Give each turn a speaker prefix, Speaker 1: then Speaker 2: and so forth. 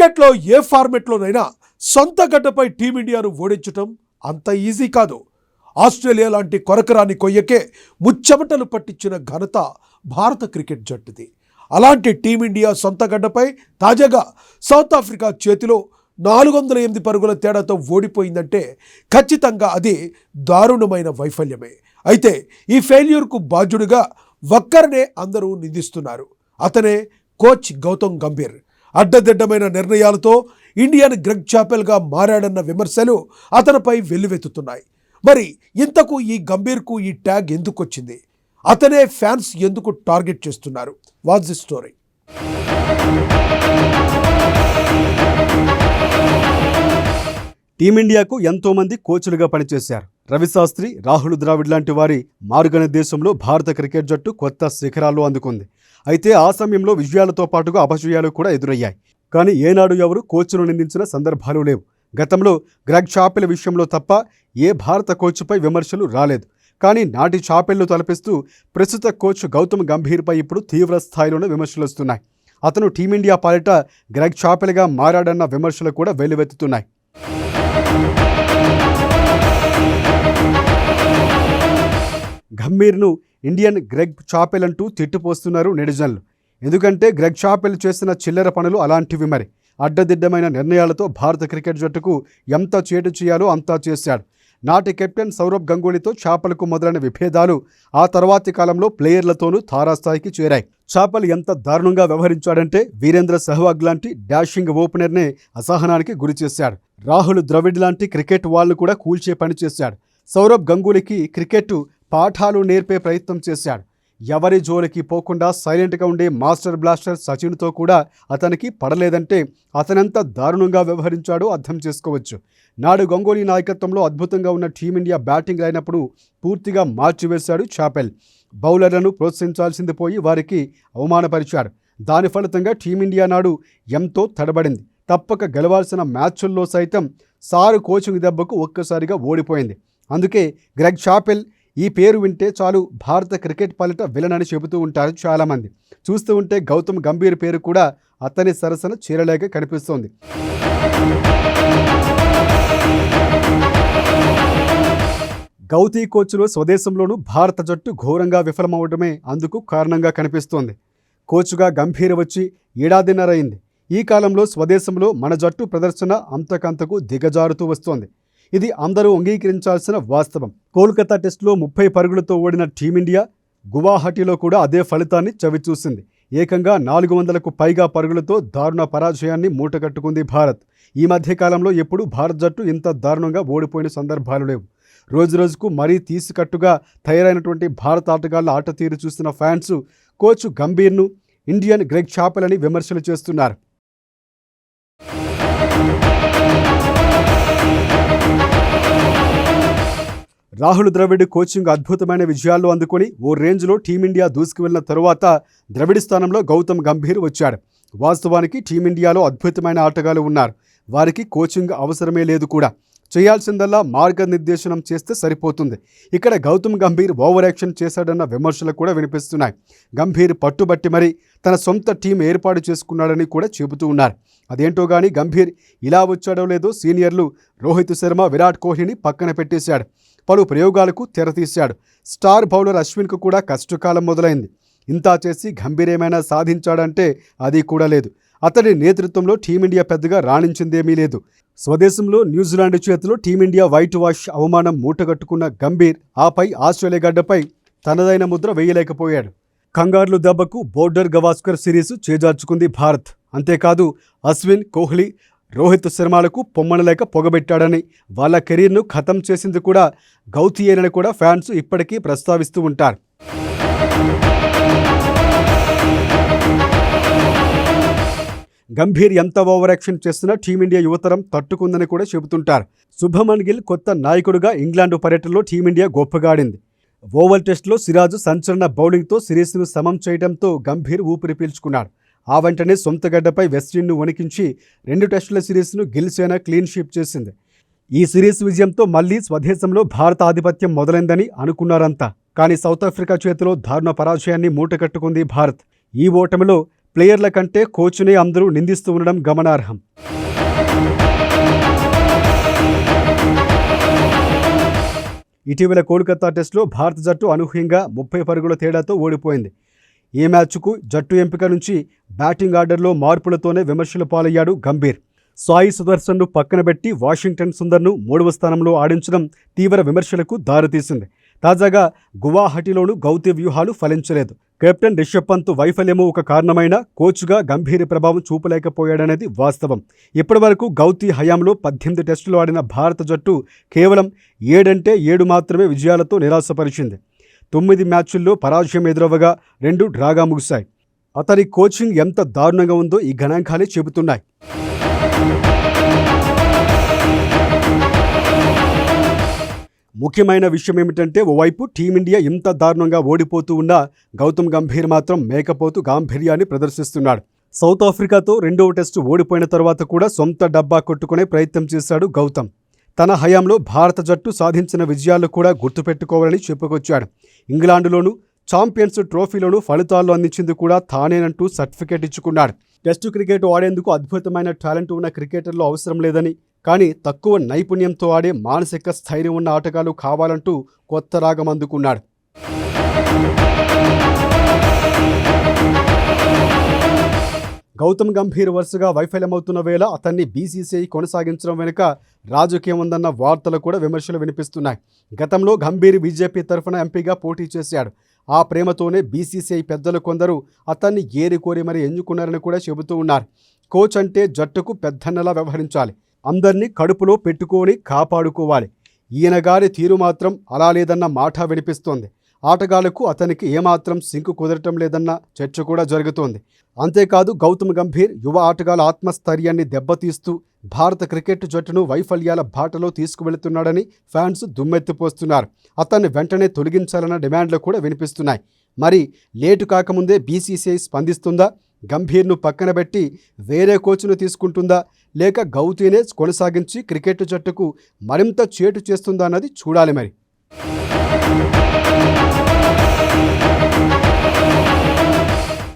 Speaker 1: క్రికెట్లో ఏ ఫార్మెట్లోనైనా సొంత గడ్డపై టీమిండియాను ఓడించటం అంత ఈజీ కాదు. ఆస్ట్రేలియా లాంటి కొరకరాని కొయ్యకే ముచ్చెమటలు పట్టించిన ఘనత భారత క్రికెట్ జట్టుది. అలాంటి టీమిండియా సొంత గడ్డపై తాజాగా సౌత్ ఆఫ్రికా చేతిలో 408 పరుగుల తేడాతో ఓడిపోయిందంటే ఖచ్చితంగా అది దారుణమైన వైఫల్యమే. అయితే ఈ ఫెయిల్యూర్కు బాధ్యుడిగా ఒక్కరినే అందరూ నిందిస్తున్నారు. అతనే కోచ్ గౌతమ్ గంభీర్. అడ్డదిడ్డమైన నిర్ణయాలతో ఇండియన్ గ్రెగ్ చాపెల్గా మారాడన్న విమర్శలు అతనిపై వెల్లువెత్తుతున్నాయి. మరి ఇంతకు ఈ గంభీర్కు ఈ ట్యాగ్ ఎందుకు వచ్చింది? అతనే ఫ్యాన్స్ ఎందుకు టార్గెట్ చేస్తున్నారు? What's the story?
Speaker 2: టీమిండియాకు ఎంతోమంది కోచ్లుగా పనిచేశారు. రవిశాస్త్రి, రాహుల్ ద్రావిడ్ లాంటి వారి మార్గనిర్దేశంలో భారత క్రికెట్ జట్టు కొత్త శిఖరాల్లో అందుకుంది. అయితే ఆ సమయంలో విజయాలతో పాటుగా అపజయాలు కూడా ఎదురయ్యాయి. కానీ ఏనాడు ఎవరు కోచ్ను నిందించిన సందర్భాలు లేవు. గతంలో గ్రెగ్ చాపెల్ విషయంలో తప్ప ఏ భారత కోచ్పై విమర్శలు రాలేదు. కానీ నాటి చాపెల్ను తలపిస్తూ ప్రస్తుత కోచ్ గౌతమ్ గంభీర్పై ఇప్పుడు తీవ్ర స్థాయిలోనే విమర్శలు వస్తున్నాయి. అతను టీమిండియా పాలిట గ్రెగ్ చాపెల్గా మారాడన్న విమర్శలు కూడా వెల్లువెత్తుతున్నాయి. గంభీర్ను ఇండియన్ గ్రెగ్ చాపెల్ అంటూ తిట్టుపోస్తున్నారు నెటిజన్లు. ఎందుకంటే గ్రెగ్ చాపెల్ చేసిన చిల్లర పనులు అలాంటివి. మరి అడ్డదిడ్డమైన నిర్ణయాలతో భారత క్రికెట్ జట్టుకు ఎంత చేటు చేయాలో అంతా చేశాడు. నాటి కెప్టెన్ సౌరవ్ గంగూలీతో చాపెల్కు మొదలైన విభేదాలు ఆ తర్వాతి కాలంలో ప్లేయర్లతోనూ తారాస్థాయికి చేరాయి. చాపెల్ ఎంత దారుణంగా వ్యవహరించాడంటే వీరేంద్ర సెహ్వాగ్ లాంటి డాషింగ్ ఓపెనర్నే అసహనానికి గురి చేశాడు. రాహుల్ ద్రవిడ్ లాంటి క్రికెట్ వాళ్లు కూడా కూల్చే పని చేశాడు. సౌరవ్ గంగూలీకి క్రికెట్ పాఠాలు నేర్పే ప్రయత్నం చేశాడు. ఎవరి జోలికి పోకుండా సైలెంట్గా ఉండే మాస్టర్ బ్లాస్టర్ సచిన్తో కూడా అతనికి పడలేదంటే అతనెంత దారుణంగా వ్యవహరించాడో అర్థం చేసుకోవచ్చు. నాడు గంగూలీ నాయకత్వంలో అద్భుతంగా ఉన్న టీమిండియా బ్యాటింగ్ అయినప్పుడు పూర్తిగా మార్చివేశాడు చాపెల్. బౌలర్లను ప్రోత్సహించాల్సింది పోయి వారికి అవమానపరిచాడు. దాని ఫలితంగా టీమిండియా నాడు ఎంతో తడబడింది. తప్పక గెలవాల్సిన మ్యాచ్ల్లో సైతం సారు కోచింగ్ దెబ్బకు ఒక్కసారిగా ఓడిపోయింది. అందుకే గ్రెగ్ చాపెల్ ఈ పేరు వింటే చాలు భారత క్రికెట్ పాలిట విలన్ అని చెబుతూ ఉంటారు చాలామంది. చూస్తూ ఉంటే గౌతమ్ గంభీర్ పేరు కూడా అతని సరసన చేరలేక కనిపిస్తోంది. గౌతీ కోచ్లో స్వదేశంలోనూ భారత జట్టు ఘోరంగా విఫలమవడమే అందుకు కారణంగా కనిపిస్తోంది. కోచ్గా గంభీర్ వచ్చి ఏడాదిన్నర అయింది. ఈ కాలంలో స్వదేశంలో మన జట్టు ప్రదర్శన అంతకంతకు దిగజారుతూ వస్తోంది. ఇది అందరూ అంగీకరించాల్సిన వాస్తవం. కోల్కతా టెస్టులో 30 పరుగులతో ఓడిన టీమిండియా గువాహటిలో కూడా అదే ఫలితాన్ని చవిచూసింది. ఏకంగా 400కు పైగా పరుగులతో దారుణ పరాజయాన్ని మూటగట్టుకుంది భారత్. ఈ మధ్యకాలంలో ఎప్పుడూ భారత్ జట్టు ఇంత దారుణంగా ఓడిపోయిన సందర్భాలు లేవు. రోజురోజుకు మరీ తీసికట్టుగా తయారైనటువంటి భారత ఆటగాళ్ల ఆట తీరు చూస్తున్న ఫ్యాన్స్ కోచ్ గంభీర్ను ఇండియన్ గ్రెగ్ చాపెల్ అని విమర్శలు చేస్తున్నారు. రాహుల్ ద్రవిడ్ కోచింగ్ అద్భుతమైన విజయాల్లో అందుకొని ఓ రేంజ్లో టీమిండియా దూసుకువెళ్లిన తరువాత ద్రవిడ్ స్థానంలో గౌతమ్ గంభీర్ వచ్చాడు. వాస్తవానికి టీమిండియాలో అద్భుతమైన ఆటగాళ్లు ఉన్నారు. వారికి కోచింగ్ అవసరమే లేదు కూడా. చేయాల్సిందల్లా మార్గనిర్దేశనం చేస్తే సరిపోతుంది. ఇక్కడ గౌతమ్ గంభీర్ ఓవర్ యాక్షన్ చేశాడన్న విమర్శలు కూడా వినిపిస్తున్నాయి. గంభీర్ పట్టుబట్టి మరీ తన సొంత టీం ఏర్పాటు చేసుకున్నాడని కూడా చెబుతూ ఉన్నారు. అదేంటో కానీ గంభీర్ ఇలా వచ్చాడో లేదో సీనియర్లు రోహిత్ శర్మ, విరాట్ కోహ్లీని పక్కన పెట్టేశాడు. పలు ప్రయోగాలకు తెరతీశాడు. స్టార్ బౌలర్ అశ్విన్కు కూడా కష్టకాలం మొదలైంది. ఇంతా చేసి గంభీర్ ఏమైనా సాధించాడంటే అది కూడా లేదు. అతడి నేతృత్వంలో టీమిండియా పెద్దగా రాణించిందేమీ లేదు. స్వదేశంలో న్యూజిలాండ్ చేతిలో టీమిండియా వైట్ వాష్ అవమానం మూటగట్టుకున్న గంభీర్ ఆపై ఆస్ట్రేలియా గడ్డపై తనదైన ముద్ర వేయలేకపోయాడు. కంగార్లు దెబ్బకు బోర్డర్ గవాస్కర్ సిరీస్ చేజార్చుకుంది భారత్. అంతేకాదు అశ్విన్, కోహ్లీ, రోహిత్ శర్మలకు పొమ్మనలేక పొగబెట్టాడని, వాళ్ళ కెరీర్ను ఖతం చేసింది కూడా గౌతీయేనని కూడా ఫ్యాన్స్ ఇప్పటికీ ప్రస్తావిస్తూ ఉంటారు. గంభీర్ ఎంత ఓవర్ యాక్షన్ చేస్తున్నా టీమిండియా యువతరం తట్టుకుందని కూడా చెబుతుంటారు. శుభమన్ గిల్ కొత్త నాయకుడిగా ఇంగ్లాండ్ పర్యటనలో టీమిండియా గొప్పగా ఆడింది. ఓవల్ టెస్టులో సిరాజ్ సంచలన బౌలింగ్తో సిరీస్ను సమం చేయడంతో గంభీర్ ఊపిరి పీల్చుకున్నాడు. ఆ వెంటనే సొంత గడ్డపై వెస్టిండీస్ను వణికించి 2 టెస్టుల సిరీస్ను గిల్ సేన క్లీన్ షీప్ చేసింది. ఈ సిరీస్ విజయంతో మళ్లీ స్వదేశంలో భారత ఆధిపత్యం మొదలైందని అనుకున్నారంతా. కానీ సౌత్ ఆఫ్రికా చేతిలో దారుణ పరాజయాన్ని మూటకట్టుకుంది భారత్. ఈ ఓటమిలో ప్లేయర్ల కంటే కోచ్నే అందరూ నిందిస్తూ ఉండడం గమనార్హం. ఇటీవల కోల్కతా టెస్టులో భారత జట్టు అనూహ్యంగా 30 పరుగుల తేడాతో ఓడిపోయింది. ఈ మ్యాచ్కు జట్టు ఎంపిక నుంచి బ్యాటింగ్ ఆర్డర్లో మార్పులతోనే విమర్శల పాలయ్యాడు గంభీర్. సాయి సుదర్శన్ను పక్కనబెట్టి వాషింగ్టన్ సుందర్ను 3వ స్థానంలో ఆడించడం తీవ్ర విమర్శలకు దారితీసింది. తాజాగా గువాహటిలోనూ గౌతీ వ్యూహాలు ఫలించలేదు. కెప్టెన్ రిషబ్ పంత్ వైఫల్యము ఒక కారణమైన కోచ్గా గంభీర్ ప్రభావం చూపలేకపోయాడనేది వాస్తవం. ఇప్పటివరకు గౌతీ హయాంలో 18 టెస్టులు ఆడిన భారత జట్టు కేవలం 7 మాత్రమే విజయాలతో నిరాశపరిచింది. 9 మ్యాచ్ల్లో పరాజయం ఎదురవ్వగా 2 డ్రాగా ముగిశాయి. అతని కోచింగ్ ఎంత దారుణంగా ఉందో ఈ గణాంకాలే చెబుతున్నాయి. ముఖ్యమైన విషయం ఏమిటంటే, ఓవైపు టీమిండియా ఇంత దారుణంగా ఓడిపోతూ ఉన్నా గౌతమ్ గంభీర్ మాత్రం మేకపోతు గాంభీర్యాన్ని ప్రదర్శిస్తున్నాడు. సౌత్ ఆఫ్రికాతో 2వ టెస్టు ఓడిపోయిన తర్వాత కూడా సొంత డబ్బా కొట్టుకునే ప్రయత్నం చేశాడు గౌతమ్. తన హయాంలో భారత జట్టు సాధించిన విజయాలు కూడా గుర్తుపెట్టుకోవాలని చెప్పుకొచ్చాడు. ఇంగ్లాండ్లోనూ ఛాంపియన్స్ ట్రోఫీలోనూ ఫలితాలు అందించింది కూడా తానేనంటూ సర్టిఫికేట్ ఇచ్చుకున్నాడు. టెస్టు క్రికెట్ ఆడేందుకు అద్భుతమైన టాలెంట్ ఉన్న క్రికెటర్లు అవసరం లేదని, కానీ తక్కువ నైపుణ్యంతో ఆడే మానసిక స్థైర్యం ఉన్న ఆటగాళ్లు కావాలంటూ కొత్త రాగం అందుకున్నాడు. గౌతమ్ గంభీర్ వరుసగా వైఫల్యమవుతున్న వేళ అతన్ని బీసీసీఐ కొనసాగించడం వెనుక రాజకీయం ఉందన్న వార్తలు కూడా విమర్శలు వినిపిస్తున్నాయి. గతంలో గంభీర్ బీజేపీ తరఫున ఎంపీగా పోటీ చేశాడు. ఆ ప్రేమతోనే బీసీసీఐ పెద్దలు కొందరు అతన్ని ఏరికోరి మరి ఎన్నుకున్నారని కూడా చెబుతూ ఉన్నారు. కోచ్ అంటే జట్టుకు పెద్దన్నలా వ్యవహరించాలి, అందరినీ కడుపులో పెట్టుకొని కాపాడుకోవాలి. ఈయన గారి తీరు మాత్రం అలా లేదన్న మాట వినిపిస్తోంది. ఆటగాళ్లకు అతనికి ఏమాత్రం సింకు కుదరటం లేదన్న చర్చ కూడా జరుగుతోంది. అంతేకాదు గౌతమ్ గంభీర్ యువ ఆటగాళ్ల ఆత్మస్థైర్యాన్ని దెబ్బతీస్తూ భారత క్రికెట్ జట్టును వైఫల్యాల బాటలో తీసుకువెళుతున్నాడని ఫ్యాన్స్ దుమ్మెత్తిపోస్తున్నారు. అతన్ని వెంటనే తొలగించాలన్న డిమాండ్లు కూడా వినిపిస్తున్నాయి. మరి లేటు కాకముందే బీసీసీఐ స్పందిస్తుందా, గంభీర్ను పక్కన పెట్టి వేరే కోచ్ను తీసుకుంటుందా, లేక గౌతీనే కొనసాగించి క్రికెట్ జట్టుకు మరింత చేటు చేస్తుందా అన్నది చూడాలి మరి.